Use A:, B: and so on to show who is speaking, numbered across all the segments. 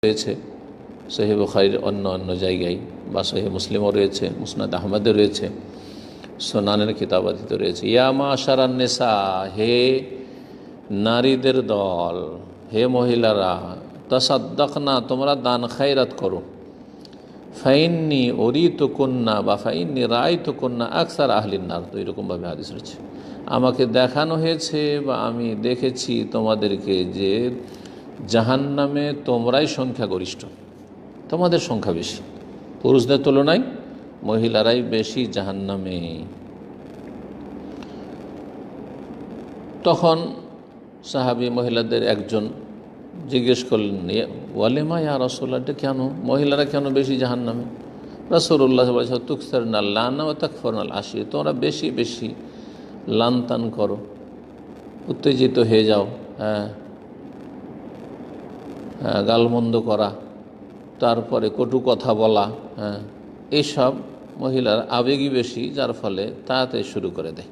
A: রয়েছে সহিহ বুখারীর অন্য অন্য জায়গায়, বা সহিহ মুসলিমও রয়েছে, মুসনাদ আহমদে রয়েছে, সুনানের কিতাবাদিতে রয়েছে। ইয়া মাশারান নিসা, হে নারীদের দল, হে মহিলারা, তাসাদ্দাকনা, তোমরা দান খায়রাত করো। ফাইন্নি উরিতুকুন্না বা ফাইন্নি রাআইতুকুন্না আকসার আহলিন নার, তো এরকমভাবে হাদিস রয়েছে। আমাকে দেখানো হয়েছে বা আমি দেখেছি তোমাদেরকে যে জাহান্নামে তোমরাই সংখ্যাগরিষ্ঠ, তোমাদের সংখ্যা বেশি, পুরুষদের তুলনায় মহিলারাই বেশি জাহান্নামে। তখন সাহাবী মহিলাদের একজন জিজ্ঞেস করলেন, ওয়ালেমা ইয়া রাসূলুল্লাহ, এটা কেন, মহিলারা কেন বেশি জাহান্নামে? রাসূলুল্লাহ বলেছেন, তুকসিরনা লানা ওয়া তাকফুরনাল আশির, তোমরা বেশি বেশি লানতান করো, উত্তেজিত হয়ে যাও, গালমন্দ করা, তারপরে কটু কথা বলা, এইসব মহিলার আবেগী বেশি, যার ফলে তাড়াতাড়ি শুরু করে দেয়।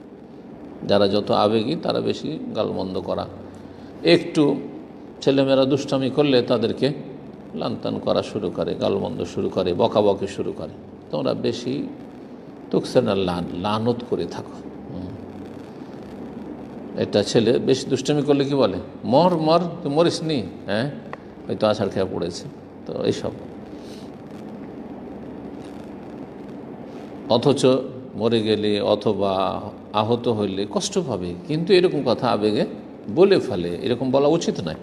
A: যারা যত আবেগী তারা বেশি গালমন্দ করা, একটু ছেলেমেয়েরা দুষ্টামি করলে তাদেরকে লানতান করা শুরু করে, গালমন্দ শুরু করে, বকাবকি শুরু করে। তোমরা বেশি তুকসিরনা লানত করে থাকো। এটা ছেলে বেশি দুষ্টামি করলে কি বলে, মর মর, তুই মরিস নি, হয়তো আছাড় খেয়ে পড়েছে, তো এইসব। অথচ মরে গেলে অথবা আহত হইলে কষ্ট পাবে, কিন্তু এরকম কথা আবেগে বলে ফেলে, এরকম বলা উচিত নয়।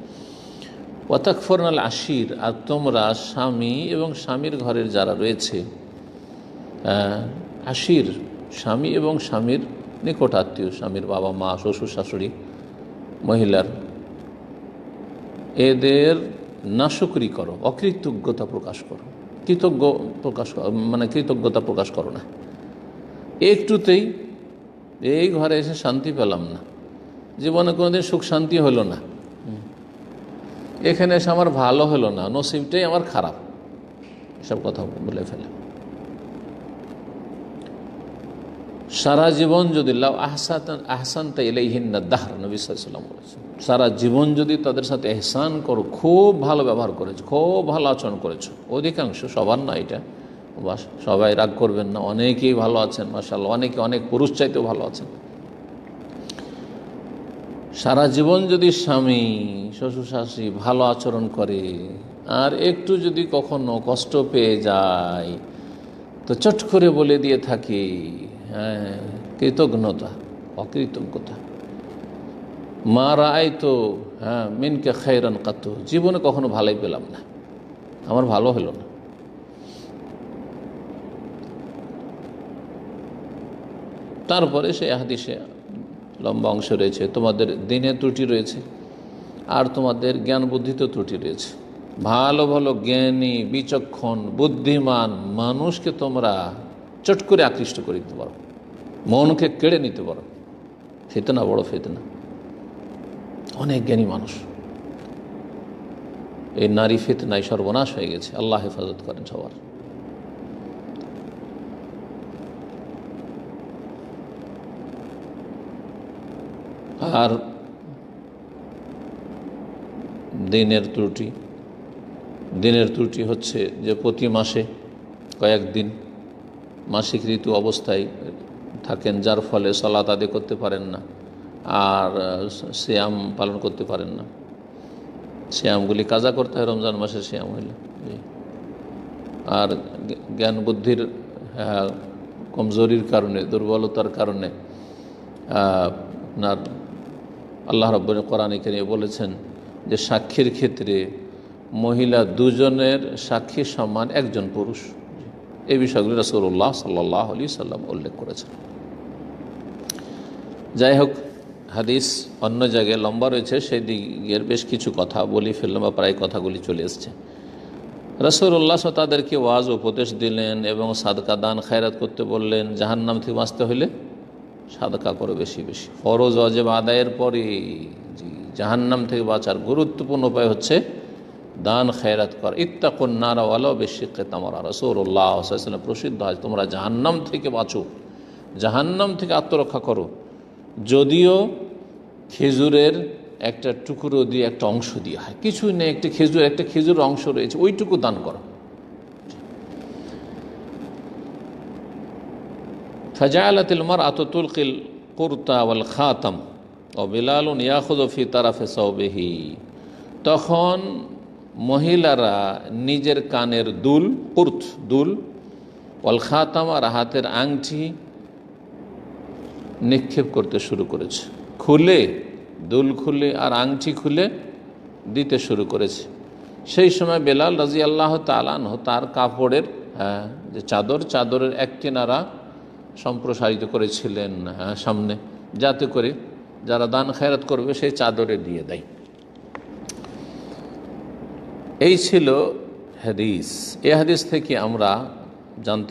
A: ওয়া তাকফুরনাল আশির, আর তোমরা স্বামী এবং স্বামীর ঘরের যারা রয়েছে, আশির স্বামী এবং স্বামীর নিকট আত্মীয়, স্বামীর বাবা মা শ্বশুর শাশুড়ি মহিলার, এদের নাশুকরি করো, অকৃতজ্ঞতা প্রকাশ করো, কৃতজ্ঞতা প্রকাশ করো না। একটুতেই এই ঘরে এসে শান্তি পেলাম না, জীবনে কোনোদিন সুখ শান্তি হলো না, এখানে এসে আমার ভালো হলো না, নসিবটাই আমার খারাপ, এসব কথা বলে ফেলে। সারা জীবন যদি লাউ আহসানতা ইলাইহিন্না দাহর, নবী সাল্লাল্লাহু আলাইহি ওয়াসাল্লাম বলেছেন, সারা জীবন যদি তাদের সাথে এহসান করো, খুব ভালো ব্যবহার করেছো, খুব ভালো আচরণ করেছো, অধিকাংশ, সবার না এটা, বাস সবাই রাগ করবেন না, অনেকেই ভালো আছেন মাশাআল্লাহ, অনেকে অনেক পুরুষ চাইতেও ভালো আছেন। সারা জীবন যদি স্বামী শ্বশুর শাশুড়ি ভালো আচরণ করে, আর একটু যদি কখনো কষ্ট পেয়ে যায় তো চট করে বলে দিয়ে থাকি, কৃতজ্ঞতা, অকৃতজ্ঞতা। মা রাআইতু মিনকা খায়রান কাত্তু, জীবনে কখনো ভালোই পেলাম না, আমার ভালো হলো না। তারপরে সেই হাদিসে লম্বা অংশ রয়েছে, তোমাদের দিনে ত্রুটি রয়েছে আর তোমাদের জ্ঞান বুদ্ধিতে ত্রুটি রয়েছে। ভালো ভালো জ্ঞানী বিচক্ষণ বুদ্ধিমান মানুষকে তোমরা চট করে আকৃষ্ট করে দিতে পারো, মনকে কেড়ে নিতে পারো। ফিতনা, বড় ফিতনা, অনেক জ্ঞানী মানুষ, এই নারী ফিতনায় সর্বনাশ হয়ে গেছে। আল্লাহ হেফাজত করেন সবার। আর দিনের ত্রুটি হচ্ছে যে প্রতি মাসে কয়েকদিন মাসিক ঋতু অবস্থায় থাকেন, যার ফলে সালাত আদায় করতে পারেন না, আর সিয়াম পালন করতে পারেন না। সিয়ামগুলি কাজা করতে হয় রমজান মাসের সিয়াম হইলে। আর জ্ঞান বুদ্ধির কমজোরির কারণে, দুর্বলতার কারণে আপনার আল্লাহ রাব্বুল কোরআনে কারীমে বলেছেন যে সাক্ষীর ক্ষেত্রে মহিলা দুজনের সাক্ষী সমান একজন পুরুষ। এই বিষয়গুলি রাসূলুল্লাহ সাল্লাল্লাহু আলাইহি ওয়াসাল্লাম উল্লেখ করেছেন। যাই হোক, হাদিস অন্য জায়গায় লম্বা রয়েছে, সেই দিকের বেশ কিছু কথা বলি ফেললাম, বা প্রায় কথাগুলি চলে এসছে। রাসূলুল্লাহ তাদেরকে ওয়াজ উপদেশ দিলেন এবং সাদকা দান খায়রাত করতে বললেন। জাহান্নাম থেকে বাঁচতে হলে সাদকা করো বেশি বেশি, ফরজ ওয়াজিব আদায়ের পরে জাহান্নাম থেকে বাঁচার গুরুত্বপূর্ণ উপায় হচ্ছে দান খায়রাত করা। ইত্তাকুন নারা ওয়ালাউ বিশিক্কি তামরা, রাসূলুল্লাহ সাল্লাল্লাহু আলাইহি ওয়াসাল্লাম প্রসিদ্ধ হয়, তোমরা জাহান্নাম থেকে বাঁচো, জাহান্নাম থেকে আত্মরক্ষা করো, যদিও খেজুরের একটা টুকরো দিয়ে, একটা অংশ দিয়ে হয়, কিছুই নেই, একটা খেজুর অংশ রয়েছে, ওইটুকু দান করো। ফাজালাতিল মারআতু তুলকিল কুরতা ওয়াল খাতাম ও বিলালুন ইয়াখুযু ফি তারাফি সাওবিহি, তখন মহিলারা নিজের কানের দুল, দুল, ওয়াল খাতাম আর হাতের আংটি নিক্ষেপ করতে শুরু করেছে, দুল খুলে আর আংটি খুলে দিতে শুরু করেছে। সেই সময় বেলাল রাদিয়াল্লাহু তাআলা আনহু তার কাপড়ের যে চাদরের এক কিনারা সম্প্রসারিত করেছিলেন সামনে, যাতে করে যারা দান খেরাত করবে সেই চাদরে দিয়ে দেয়। এই ছিল হাদিস। এই হাদিস থেকে আমরা জানতে